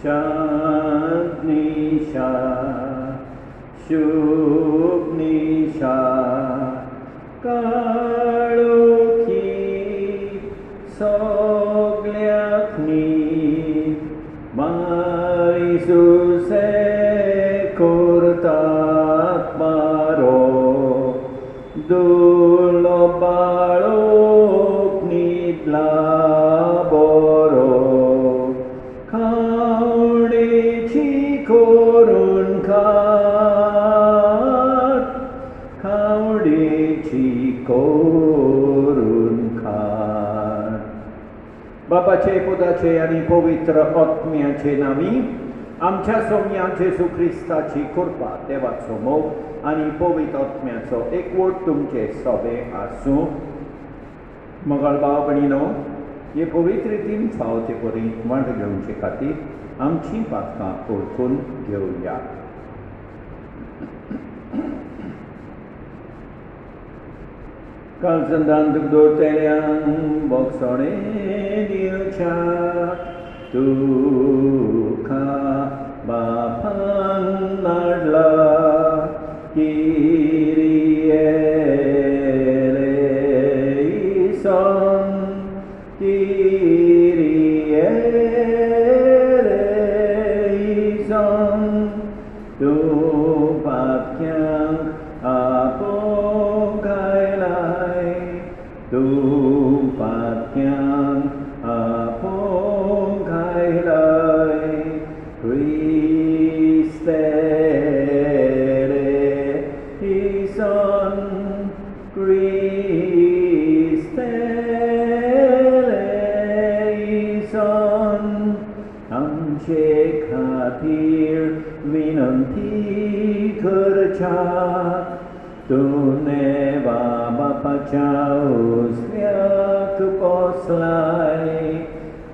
शांत निशा शुभ निशा काळोखी सगळ्याकनी मारिसूसे करतात बारो दुर्लभ बाळोक न्हिदला बरो खावडेची करून खात खावडेची करून खात बापाचे पुताचे आणि पवित्र आत्म्याचे नामी आमच्या सोम्या जेसू ख्रिस्ताची कृपा देवाचो मोग आणि पवित्र आत्म्याचो एकवट तुमचे सोबे आसूं मोगाळ भाव भयणीनो हे पवित्र रितीन फावते परी वांट घेवचे खातीर आमची पातकां ओळखून घेवया. काळजंदान दुखदोरतेल्यांक बोगसोणे दिवच्या तुका बापान नाडला किरिये लेison किरिये लेison तूं पापक्यांक आपोगायलाय तूं पापक्यांक आपोगायलाय Christe eleison Christe eleison आमचे खातीर विनंती करच्या तूने बापाच्या उजव्याक बसलाय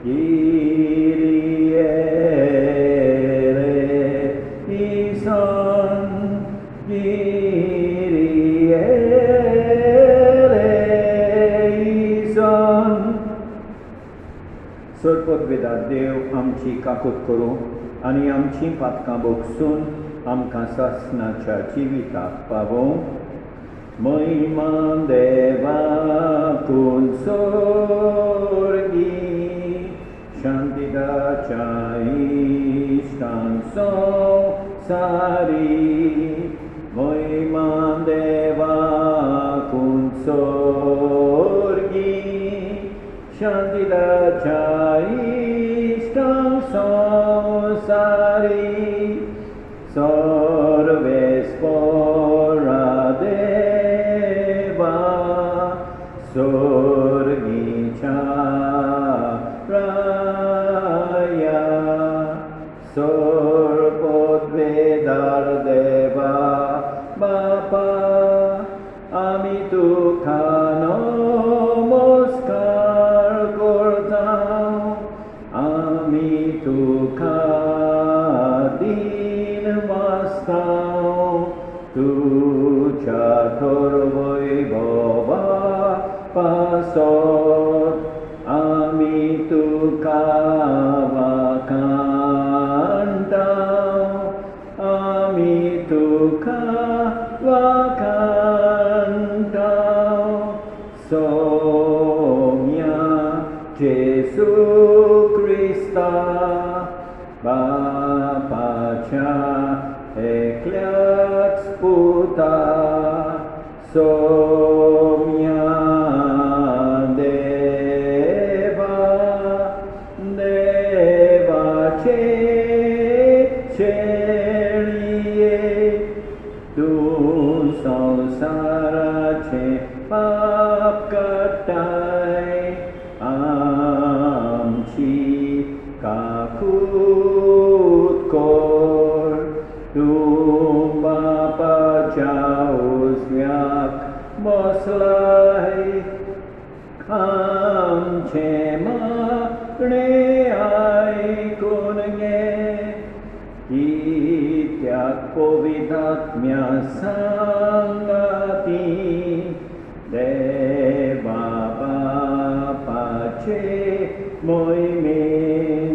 किरिये लेison किरिये लेison सर्वोद्वेदा देव आमची काकूट करूं आनी आमची पातकां बोगसून आमकां सासणाच्या जिविताक पावों महिमा देवाकून सोर्गी शांतीदाच्या इश्टांक संवसारी महिमा देवाकून सोर्गी शांतीदाच्या इश्टांक संवसारी सर्वेस्परा देवा सोर्गीच्या राया सर्वोद्वेदार देवा बापा आमी तुका नमस्कार करता आमी तुका तुझ्या थोर वैभवा पासत आमी तुका वाखाणटा आमी तुका वाखाणटा सोम्या जेसू ख्रिस्ता बापाच्या एकल्याच पुता सोम्या देवा देवाचे शेळये तूं संवसाराचे पाप काडटाय आमची काकूट कोर तूं बापाच्या उजव्याक बसलाय आमचे मागणे आयकून घे कित्याक पवित्र आत्म्या सांगाती देवा बापाचे मोहिमेन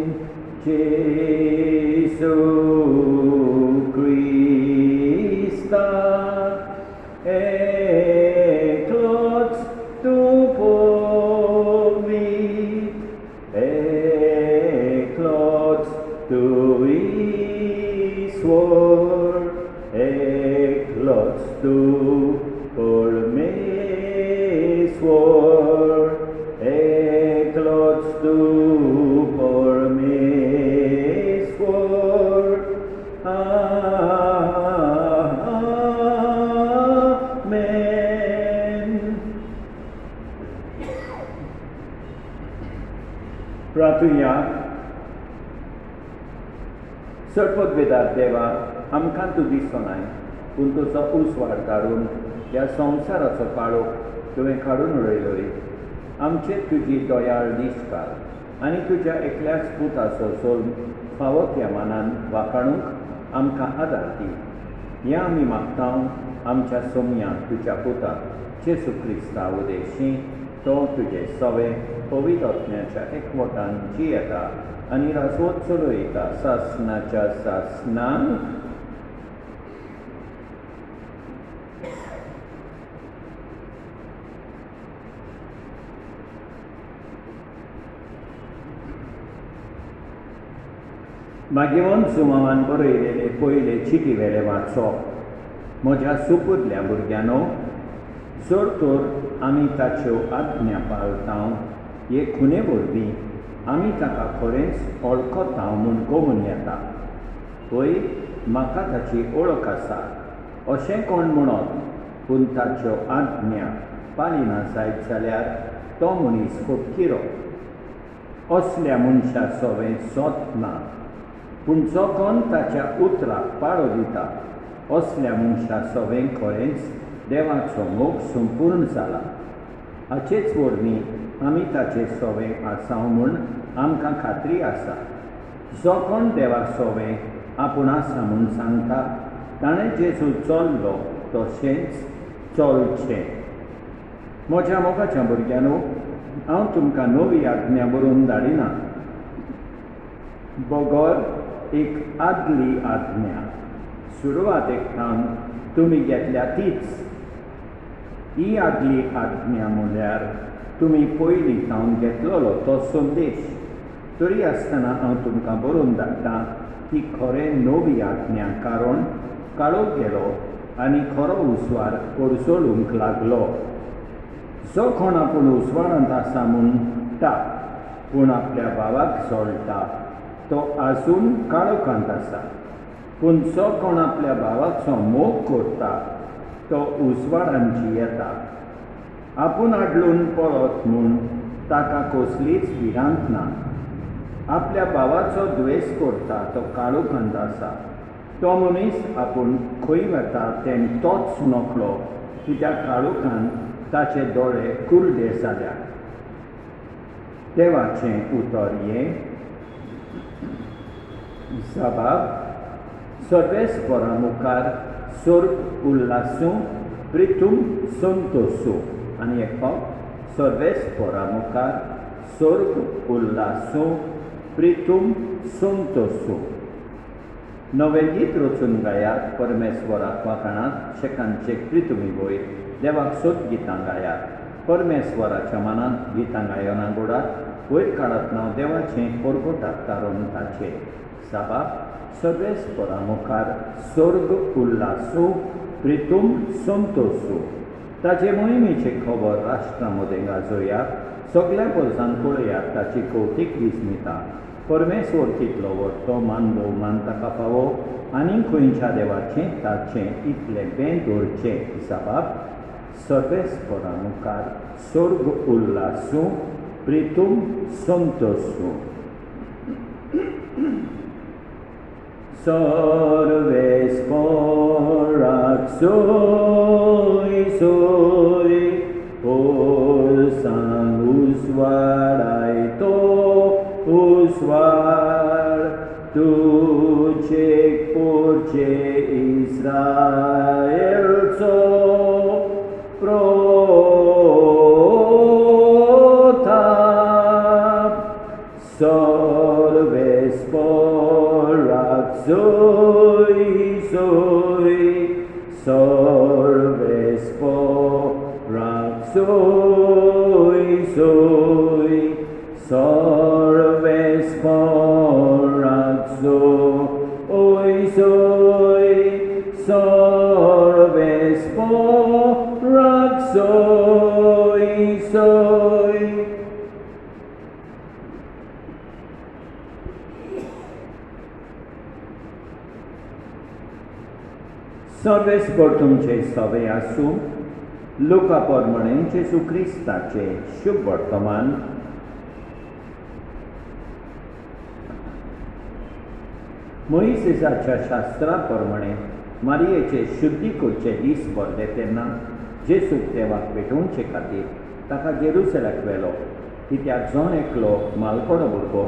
जे tu Iswar, eklots tu Pormeswar, eklots tu Pormeswar. Amen. प्रार्थूया. सर्वोद्वेदार देवा, आमकां तूं दिसलो नाय, पूण तुजो उसवाड काडून ह्या संवसाराचो काळोख तुवें काडून उडयलो रे. आमचेर तुजी दयाळ दिसकार आनी तुज्या एकल्याच पुताचो सोल्म फावो त्या मानान वाखाणूंक आमकां आदार दी. हें आमी मागता आमच्या सोमयांक तुज्या पुताक जेसू क्रिस्ता उदेशी. तो तुजे सवे पवित्र आत्म्याच्या एकवटान जियेता आनी राजवत चलयता सासणाच्या सासणान. मागीर सुमावान बरयलेले पयले चिटी वेले वाचप. म्हज्या सुपुदल्या भुरग्यानो, जर तर आमी ताच्यो आज्ञा पाळटा हे खुने वरवीं आमी ताका खरेंच वळखता म्हूण कळून येता. पळय, म्हाका ताची वळख आसा अशें कोण म्हणत, पूण ताच्यो आज्ञा पाळिना जायत जाल्यार तो मनीस फटकिरो. असल्या मनशा सवें जोत ना, पूण जो कोण ताच्या उतराक पाळो दिता असल्या मनशा सवें खरेंच देवाचो मोग संपूर्ण जाला. हाचेच वरवीं आमी ताचे सवें आसांव म्हूण आमकां खात्री आसा. जो कोण देवा सवें आपूण आसा म्हूण सांगता ताणें जेजू चल्लो तशेंच चलचें. म्हज्या मोगाच्या भुरग्यानो, हांव तुमकां नवी आज्ञा बरोवन धाडिना, बगर एक आदली आज्ञा सुरवातेक थावन तुमी घेतल्या तीच. ही आदली आज्ञा म्हळ्यार तुमी पयलीं थावन घेतलोलो तो संदेश. तरी आसतना हांव तुमकां बरोवन धाडटां ती खरें नवी आज्ञा, कारण काळोख गेलो आनी खरो उसवार कोरसळूंक लागलो. जो कोण आपूण उसवाडांत आसा म्हणटा पूण आपल्या भावाक जोडटा तो आजून काळोखांत आसा. पूण जो कोण आपल्या भावाचो मोग करता तो उसवाडांत जियेता. आपूण आडलून पळत म्हूण ताका कसलीच भिरांत ना. आपल्या भावाचो द्वेस करता तो काळोखांत आसा. तो मनीस आपूण खंय वता तें तोच नकळो, कित्याक काळोखांत ताचे दोळे कुर्डे जाल्यात. देवाचें उतर हें. जबाब: सर्वेस्परा मुखार स्वर्ग उल्लासूं, प्रितूम संतोषू. आनी एक फावट: सर्वेस्परा मुखार स्वर्ग उल्लासूं, प्रितूम संतोषू. नवें गीत रचून गायात, परमेश्वराक वाखाणात, शेकांचेक प्रितुमी वयर देवाक सोद गितां गायात. परमेश्वराच्या मनांत गितां गायना गोडात, वयर काडत नांव देवाचें परगोटाक तारोन ताचेर. जबाब: सर्वेस्परा मुखार स्वर्ग उल्लासूं, प्रितूम संतोषू. ताचे मोहिमेची खबर राष्ट्रां मदें गाजोवयात, सगळ्या परजांक कळयात ताची कौतीक विस्मिता. परमेश्वर कितलो व्हडलो, मान भोवमान ताका फावो, आनी खंयच्या देवाचें ताचें इतलें बें दवरचें. जबाब: सर्वेस्परा मुखार स्वर्ग उल्लासूं, प्रितूम संतोषू. सर्वेस्पराक सोय सोय, पोरसांग उसवाडायतो उसवाड. तुजे पोरचे इस्रायेलचो प्रताप. सर्वेस्पराक सोय सोय, सर्वेस्पराक सोय सोय, सर्वेस्पराक sorbes poraxoi soi. Sorbes por तुमचे सवे आसूं लुका प्रमाणे जेजू क्रिस्ताचे शुभ वर्तमान. मोइसेसाच्या शास्त्रा प्रमाणे मारयेचे शुद्धीकोचे दीस भरले तेन्ना जेजूक देवाक भेटोवचे खातीर ताका जेरुसलेमाक व्हेलो. कित्याक जोण एकलो मालकोडो भुरगो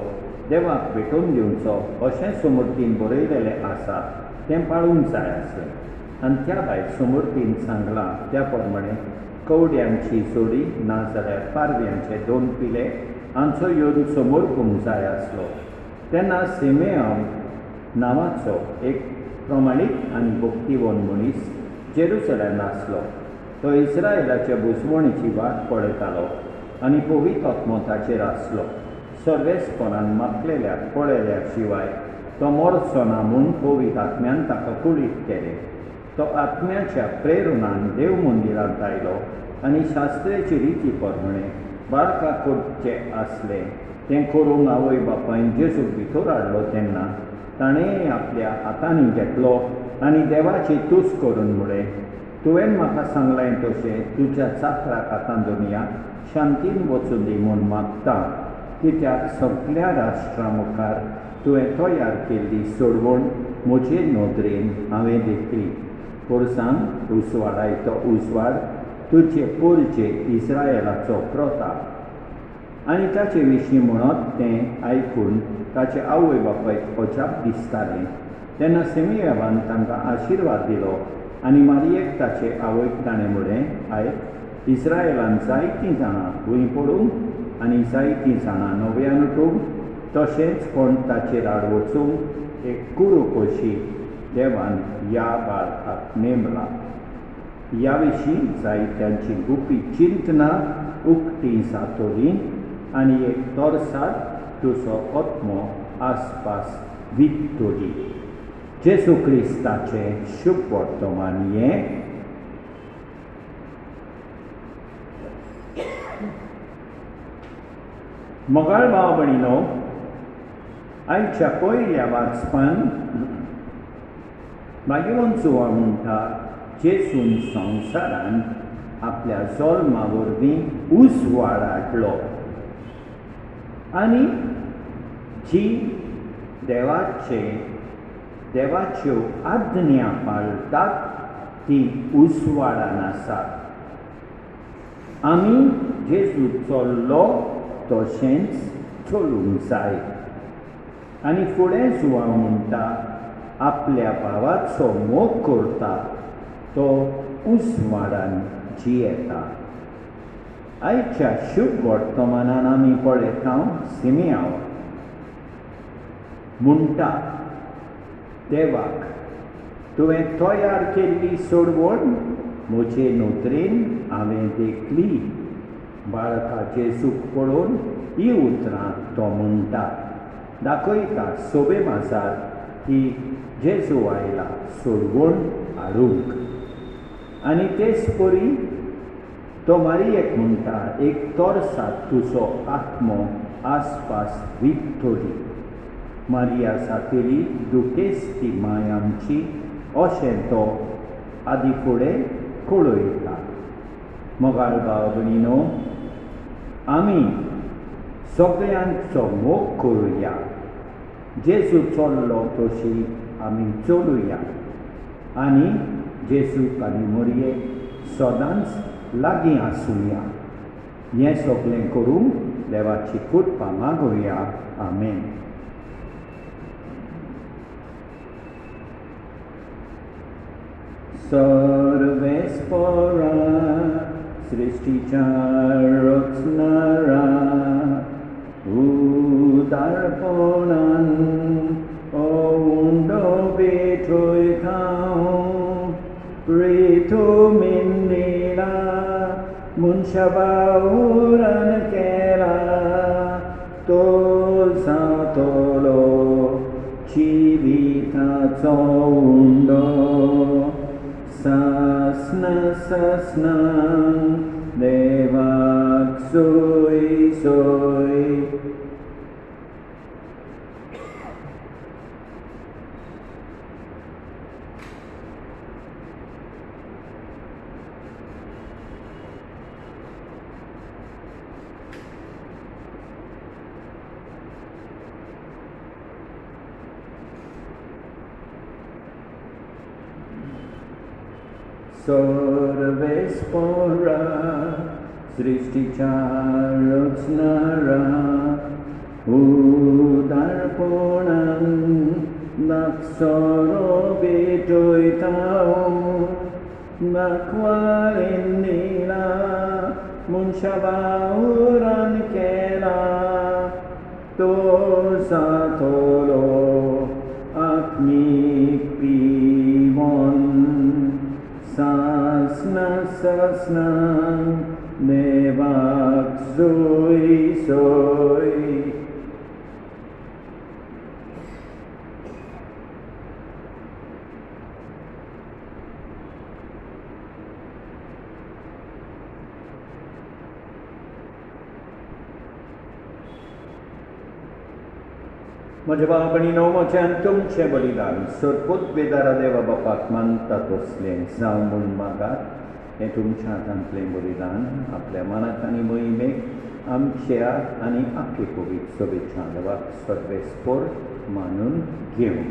देवाक भेटोवन दिवचो अशें सुमूर्तीन बरयलेलें आसा तें पाळूंक जाय आसलें. आनी त्या भायर सुमूर्तीन सांगलां त्या प्रमाणे कवड्यांची जोडी नाजाल्यार पारव्यांचे 2 पिले हांचो येवन समोर करूंक जाय आसलो. तेन्ना सिमेओन नांवाचो एक प्रमाणीक आनी भक्तिवन मनीस जेरुसलेमांत आसलो. तो इस्रायेलाच्या बुजवणेची वाट पळयतालो आनी पवित्र आत्मो ताचेर आसलो. सर्वेस्परान मागलेल्याक पळयल्या शिवाय तो मरचो ना म्हूण पवित्र आत्म्यान ताका कुडीत केलें. तो आत्म्याच्या प्रेरणान देव मंदिरांत आयलो आनी शास्त्रेची रिती प्रमाणे बाळका करचें आसलें तें करूंक आवय बापायन जेजूक भितर हाडलो तेन्ना ताणें आपल्या हातांनी घेतलो आनी देवाची तुस करून म्हळें, तुवें म्हाका सांगलें तशें तुज्या चाकराक हातान दोनया शांतीन वचून दी म्हूण मागता. कित्याक सगळ्या राष्ट्रां मुखार तुवें तयार केल्ली सोडवण म्हजे नोदरेन हांवें दितली. पुरसांग उसवाडायतो उजवाड तुजे पोरचे इस्रायेलाचो प्रताप. आनी ताचे विशीं म्हणत तें आयकून ताचे आवय बापायक अजाप दिसतालें. तेन्ना सिमेओनान तांकां आशिर्वाद दिलो आनी मारयेक ताचे आवयक ताणें म्हळें, आयक इस्रायेलान जायतीं जाणां भूंय पडूंक आनी जायतीं जाणां नव्यान उठूंक तशेंच कोण ताचेर आड वचूंक एक कुरू कशी देवान ह्या बाळकाक नेमला. ह्या विशीं जायत्यांची गुपी चिंतना उक्ती जातली आनी एक तोरसाद तुजो आत्मो आसपास वित्तली. जेजू क्रिस्ताचें शुभ वर्तमान हें. मोगाळ भाव भयणीनो, आयच्या पयल्या वाचपान मागीर म्हणटा जेजून संवसारान आपल्या जल्मा वरवीं उजवाड हाडलो आनी जी देवाच्यो आज्ञा पाळटात ती उजवाडान आसात. आमी जेजू चल्लो तशेंच चलूंक जाय. आनी फुडें जुवा म्हणटा आपल्या भावाचो मोग करता तो उजवाडान जियेता. आयच्या शुभ वर्तमानान आमी पळयता सिमेओन म्हणटा देवाक, तुवें तयार केल्ली सोडवण म्हजे नोदरेन हांवें देखली. बाळका जेजूक पळोवन ही उतरां तो म्हणटा. दाखयता सोबे माजार की जेजू आयला सोडवण हाडूंक. आनी तेच परी तो मारयेक म्हणटा, एक तोरसाद तुजो आत्मो आसपास वित्तली. मारिया जातेली दुखेस्ती माय आमची अशें तो आदी फुडें कळयता. मोगाळ भाव भयणीनो, आमी सगळ्यांचो मोग करुया. जेजू चल्लो तशी आमी चलुया आनी जेजूक आनी मरयेक सदांच लागीं आसुया. हें सगळें करूंक देवाची कृपा मागुया. आमेन. सर्वेस्परा सृष्टीच्या रचणारा उदारपणान उंडो बेठयता प्रेतुमीन नेला मनशा बावरान केला तो जातलो जिविताचो undo. Sasna sasna devak soy soy. सर्वेस्परा सृष्टीच्या रचणारा उदारपणान दाक्षरो बेटोयताओ दाखवालेनीला मुनशाबाउरान केला तो सातोलो आत्मिक पिमोन Sasna sasna devak soy soy. म्हज्या बाळपणीनो मोच्यान तुमचें बलिदान सोदपूत बेदारा देवा बापाक मानता तसलें जावं म्हूण मागात हें तुमच्या हातांतलें बलिदान आपल्या मनात आनी मोहिमेक आमच्या आनी आख्खे कोवीड शुभेच्छा देवाक सर्वेस्पोर मानून घेवं.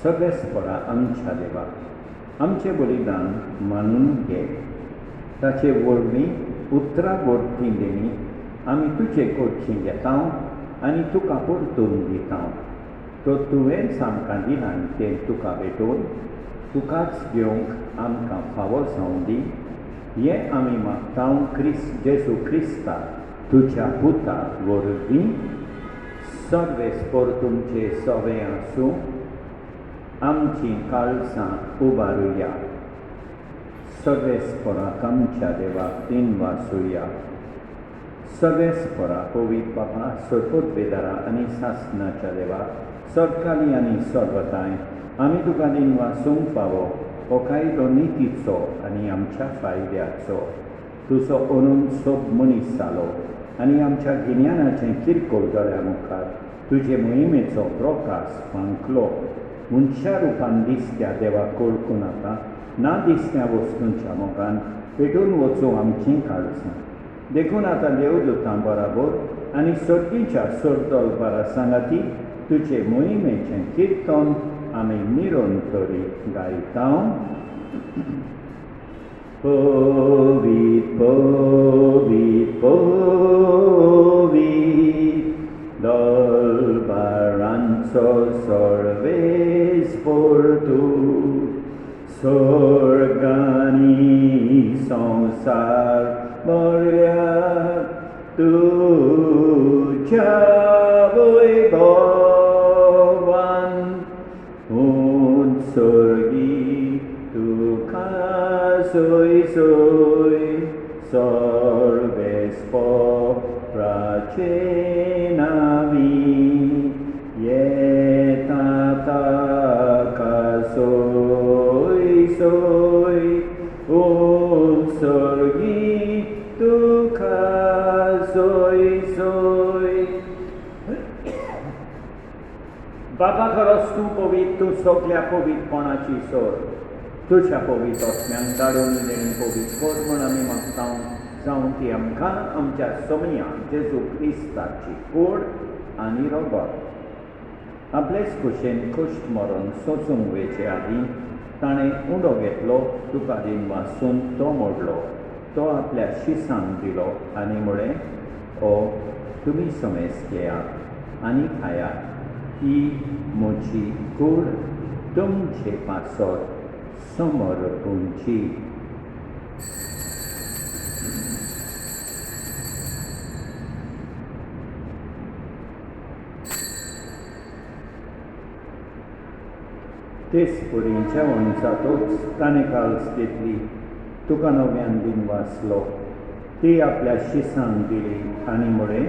सर्वेस्पोरा आमच्या देवाक आमचें बलिदान मानून घे. ताचे वरवीं उतरां बोडटी देणी आमी तुजे कोडचीं घेता आनी तुका परतून दिता. तो तुवें आमकां दिला आनी तें तुका भेटोवन तुकाच घेवंक आमकां फावो जावं दी. हें आमी मागता जेजू क्रिस्ता तुज्या पुता वरवीं. सर्वेस्पोर तुमचें सवें आसूं. आमचीं काळजां उबारुया. सर्वेस्पोराक आमच्या देवाक दिनवासुया. सर्वेस्पोरा पवित्र बाबा सोदपूत बेदारा आनी सासनाच्या देवा सदकाली आनी सर्वताय आमी तुका दिनवासूंक फावो हो कायदो नितीचो आनी आमच्या फायद्याचो. तुजो अनंत सोब मनीस जालो आनी आमच्या गिन्यानाचें किरकोळ दोळ्या मुखार तुजे मोहिमेचो प्रकाश फांकलो. मनशा रुपान दिसत्या देवाक वळखूं नाका ना दिसत्या वस्तूंच्या मोगान पेटून वचूं आमचीं काळजां. देखून आतां देवदूतां बराबर आनी सर्तीच्या सर्दोल बारा सांगाती तुजे मोहिमेचें किर्तन आमी निरंतरी गायता. पवित्र पवित्र पवित्र दलबारांचो सर्वेस्पोर तूं. स्वर्गानी संसार भरल्या तुज्या वैभवान उत्सर्गी तुका सोय सोय. सर्वेस्पोराचे नावी येता ताका सोय सोय. उत्सर्गी तुका सोय सोय. बाबा खरोच तूं पवित्र. तूं सगल्या पवित्रपणाची सोर. तुज्या पवित्र आत्म्यान धाडून देणी पवित्र कर म्हूण आमी मागता. जावं ती आमकां आमच्या समया जेजू क्रिस्ताची कूड आनी रोगोट. आपलेच कुशेन कुश्ट मरण सोंसूंक वेचे आदीं ताणें उंडो घेतलो. तुका दिनवासून तो मोडलो. तो आपल्या शिसांक दिलो आनी म्हळें ओ तुमी समेस घेयात आनी खायात. ही म्हजी कूड तुमचे पासत समर्पूंची. तेच परी जेवण जातोच ताणें काल्स घेतली. तुका नव्यान दिनवासलो. ती आपल्या शिसांक दिली आनी म्हळें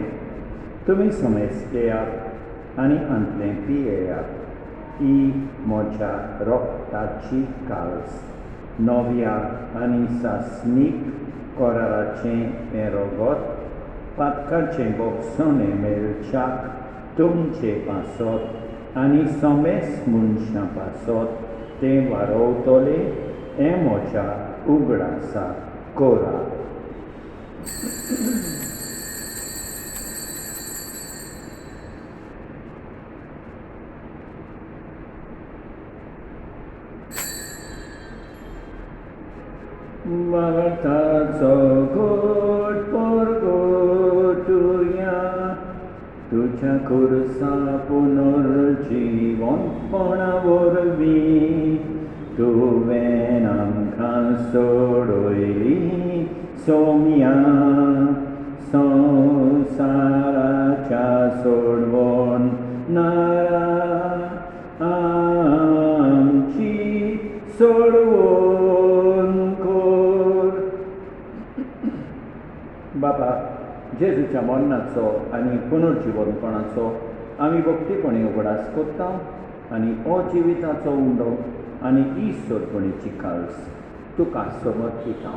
तुमी समेस घेयात आनी अंतलें पियेयात. ही म्हज्या रोगताची काळस. नव्या आनी सासणीक कोराराचें हें रगत पातकाचें बोगसोणें मेळच्याक तुमचे पासत आनी सोमेस मनशां पासत तें वारोवतले हें म्हज्या उगडासा कोरा. वार्ताचो घोट परगोटुया तुझ्या खुर्सा पुनर्जीवनपणा वरवीं तुवें आमकां सोडयली सोम्या संवसाराच्या सोडवण नारा आमची सोडवण कोर. बाबा, जेजूच्या मरणाचो आनी पुनर्जीवनपणाचो आमी भक्तीपणी उगडास करता आनी अजिविताचो उंडो आनी इश्वरपणीची काळस तुका समर्पिता.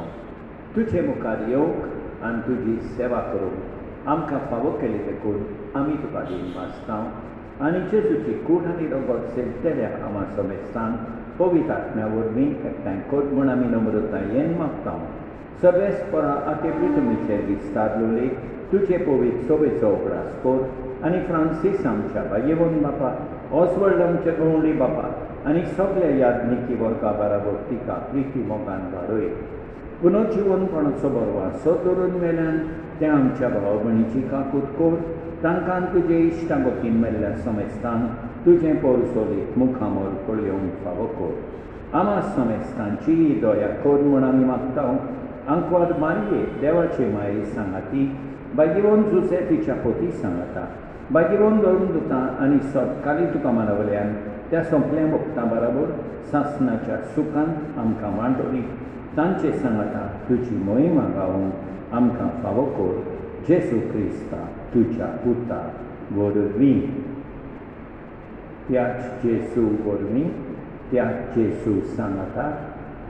तुजे मुखार येवंक आनी तुजी सेवा करूंक आमकां फावो केले देखून आमी तुका देव वाचता आनी जेजूची कूड आनी रगत सेलतेल्या आमा समेस्तान पवित्र आत्म्या वरवीं एकठांय कर म्हूण आमी नम्रतायेन मागता. सर्वेस्परा आते पृथ्वीचेर विस्तारलोले तुजे पवित्र सोबेचो उगडास कर आनी फ्रांसीस आमच्या भायेवन बापा, ऑस्वर्ड आमचे गवंडी बापा आनी सगळ्या याज्ञिकी वर्गा बराबर तिका प्रिती मोगान वाडय. पुनर्जीवनपणाचो बरो वासो धरून मेल्यान ते आमच्या भाव भयणीची काकूट कर. तांकां तुजे इश्टागतीन मेल्ल्या समेस्तान तुजें पोरसोलीक मुखामोल पळयोवंक फावो कर. आमा समेस्तांची दया कर म्हूण आमी मागता. आंकवार मारये देवाचे माये सांगाती, बागेवन जुसे तिच्या पोती सांगाता, बागेवन धरून दुतां आनी सतकाली तुका मानवल्यान त्या सोंपल्या भक्तां बराबर सासणाच्या सुखान आमकां मांडोली. तांचे सांगाता तुजी मोहिमा गावूंक आमकां फावो कर. जेजू क्रिस्ता तुज्या पुता वरवीं. त्याच जेजू वरवीं, त्याच जेजू सांगाता,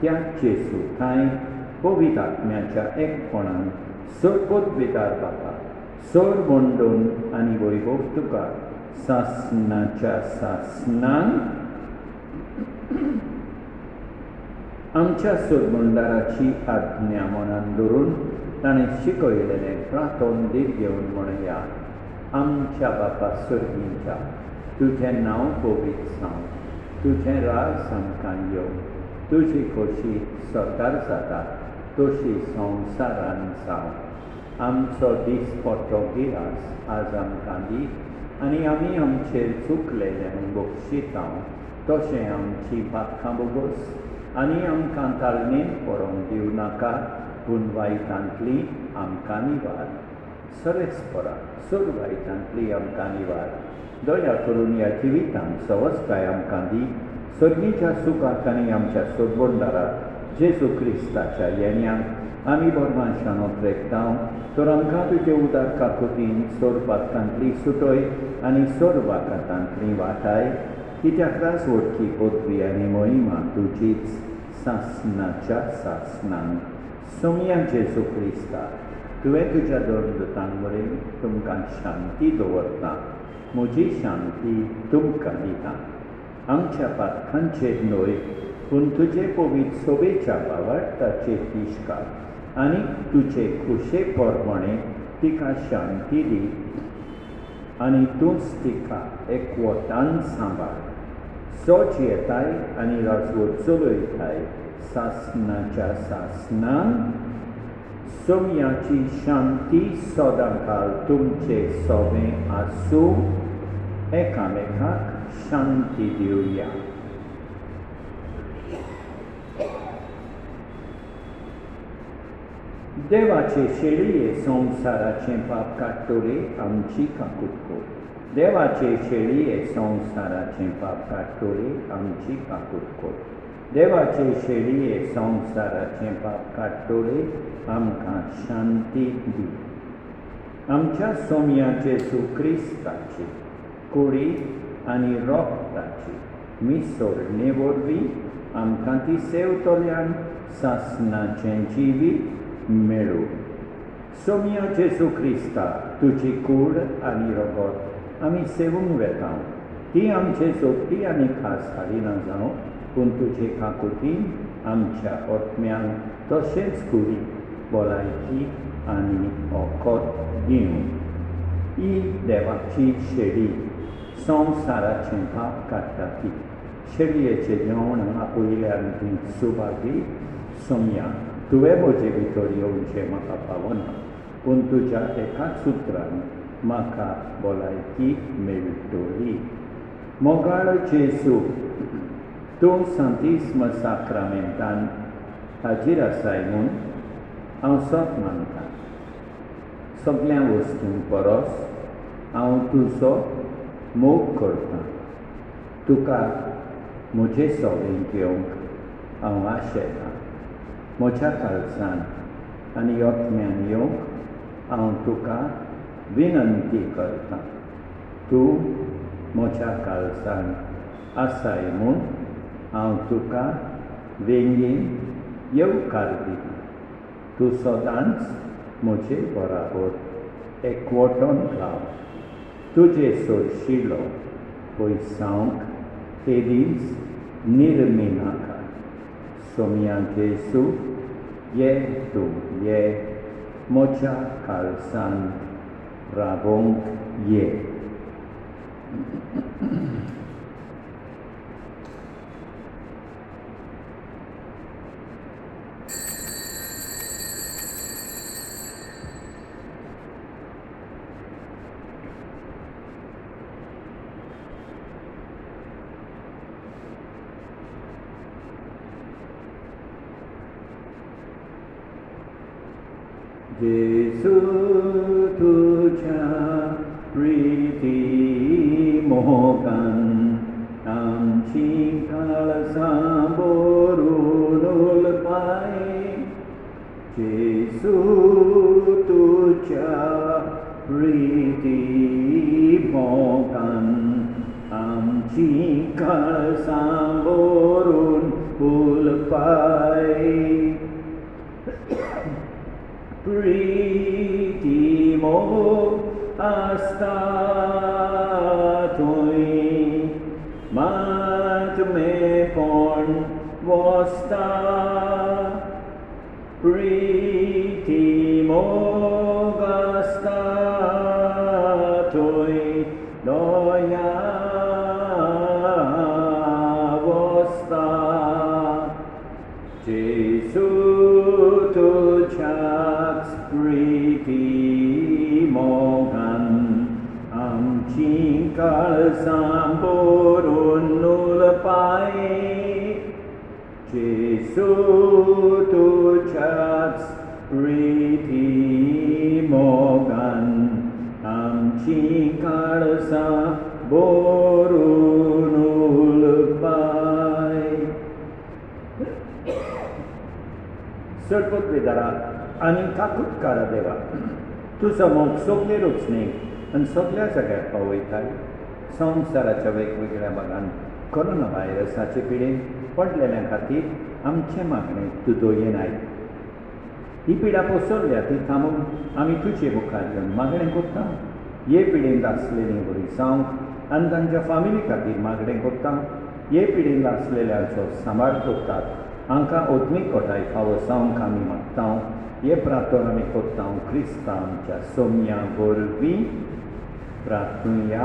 त्याच जेजू थंय पवित्र आत्म्याच्या एकपणान सरपद बेदार बापा सर बोंडून आनी वैभव तुका सासणाच्या सासणान आमच्या सोदमंडाराची आज्ञा मनान दवरून ताणें शिकयलेलें प्रार्थन दीत घेवन म्हणया. आमच्या बापा सर्गींच्या, तुजें नांव पवित्र जावं, तुजें राज आमकां येवं, तुजी खोशी स्वर्गार जाता तशी संवसारान जावं. आमचो दिसपट्टो गिरास आज आमकां दी आनी आमी आमचेर चुकलेल्यांक बक्षिता तशें आमची पातकां बोगोस आनी आमकां तालमेन पडोवंक दिवं नाका पूण वायटांतली आमकां निवार. सर्वेस्परा सर वायटांतली आमकां निवार. दया करून ह्या जिवितांत सवस्काय आमकां दी. सर्गीच्या सुखाक आनी आमच्या सोदबंडाराक जेजू क्रिस्ताच्या येण्याक आमी बोरमानशान रेखता. तर आमकां तुजे उदार काकुतीन सोर पातकांतली सुटय आनी सोर वाकातांतली वाटाय. कित्याक रास वडकी पदवी आनी मोहिमा तुजीच सासणाच्या सासणान. सोम्या जेजू क्रिस्ता, तुवें तुज्या दोन दुतांक वरवीं तुमकां शांती दवरता. म्हजी शांती तुमकां दिता. आमच्या पातकांचेर न्हय पूण तुजे पवित्र सोबेच्या भावार्थाचेर तिश्कार आनी तुजे खुशे प्रमाणे तिका शांती दी आनी तूंच तिका एकवटान सांबाळ. सोच येताय आनी राजवट चलयताय सासणाच्या सासणान. सोम्याची शांती सदांकाळ तुमचे सोबें आसूं. एकामेकाक शांती दिवया. देवाचे शेळये संवसाराचें पाप काडटोले आमची काकूट कर. देवाचे शेळये संवसाराचें पाप काडटोले आमची काकूट कर. देवाचे शेळये संवसाराचें पाप काडटोले आमकां शांती दी. आमच्या सोम्या जेजू क्रिस्ताची कुडी आनी रोगताची mi sorne vorvi, am canti seutolian, sasnancen civi, meru. Somia Jesu Christa, tuci cur ani rogot, ami sevum vetau. Ti amce sopti ani khas harina zau, pun tuce kakutin, amcia otmian, toshen skuri, bolaiki ani okot dinu. I devaci sheri, som sara cempa katati. Sheri ece dion apuile antin subagi, somia. Tuevo je Vittorio unce maka pavona, puntu jate katsutran, maka bolaiki meritoli. Mogar Jesu, tu santisma sacramentan, agira saimun, au sotmanka. Soglean vostum poros, au tuso, mog korta. Tuka, moje sovinkiong, au asheta. Mocha kalsan, ani otmian yok, au tuka, vinanti karta. Tu, mocha kalsan, asaimun, au tuka, vengin, yau kardi. Tu sodans, moche borabot, equoton clau. Tuje so shilo, poi saunk, edins, nirminaka. Somian Jesu, ye tu, ye, mocha kalsan, rabong ye. Jesu tuja priti mogan am chingkala samborunul pai. Jesu tuja priti mogan am chingkala samborunul pai. Pritimo astatoi, mat me pon vosta. Pritimo astatoi, doia vosta. Jesu tu chats priti mogan am chinkal samborun nulapai. Jesu tu chats priti mogan am chinkal samborun nulapai. Serput vedara ani takut kara deva. Tu samok sogle rutsne an sogल्या जाग्यार पावयताय. संवसाराच्या वेगवेगळ्या भागांत कोरोनाव्हायरसाचे पिडेन पडलेल्या खातीर आमचे मागणे तूं दोयेनाय. ही पिडा पसरल्या ती थांबून आमी तुजे मुखार येवन मागणें करता. हे पिडेन आसलेलीं बरी जावंक आनी तांच्या फामिली खातीर मागणें करता. हे पिडेन आसलेल्यांचो सांबाळ करतात. हांकां ओतमीक कोठाय फावो जावंक आमी मागता. हे प्रार्थना आमी करता क्रिस्ता आमच्या सोम्या वरवीं प्रार्थुया.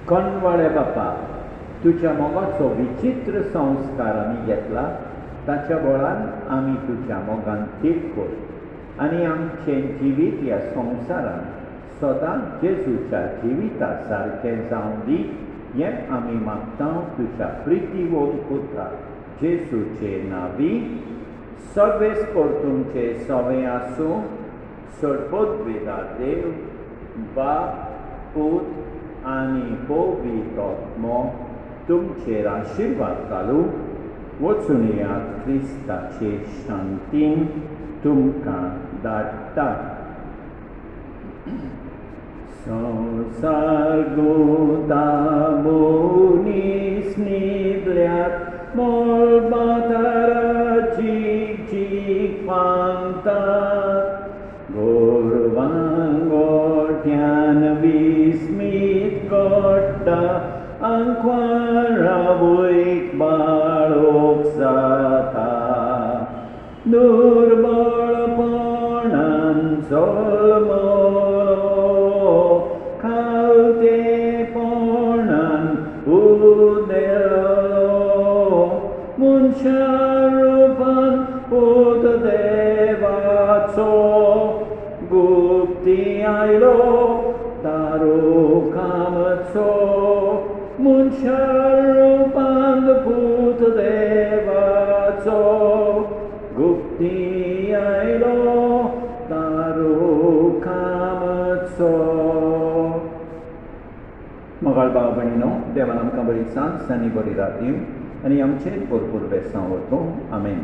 कोणवाळे बापा, तुज्या मोगाचो विचित्र संस्कार आमी घेतला. ताच्या बळान आमी तुज्या मोगान तेग कर आनी आमचें जिवीत ह्या संवसारान सदांच जेजूच्या जिविता सारकें जावं दी. हें आमी मागता तुज्या प्रितीवोन पुत्रा जेजूचे नांवी. सर्वेस परतुमचे सवें आसूं. सर्वोद्वेदा देव बाप पूत आनी पवित्र आत्मो तुमचेर आशिर्वाद घालूं. वचून येयात क्रिस्ताचे शांतीन तुमकां धाडटा. संसार गोतामुनीस न्हिदल्यात मोलबातारा चीक पांगतात गोरवांगोट्यान विस्मीत घडटा आंखवारावयक बाळोक जाता दुर्बळपणान सोलमलो खावतेपणान उदेलो मनशा रुपान पूत देवाचो गुप्ती आयलो तारो कामचो मनशा रुपान पूत देवाचो गुप्ती आयलो तारो कामचो. मोगाळ भाव भयणीनो, देवान आमकां बरी सांज आनी बरी रातीव आनी आमचेर भरपूर बेसांव व्हरतो. आमेन.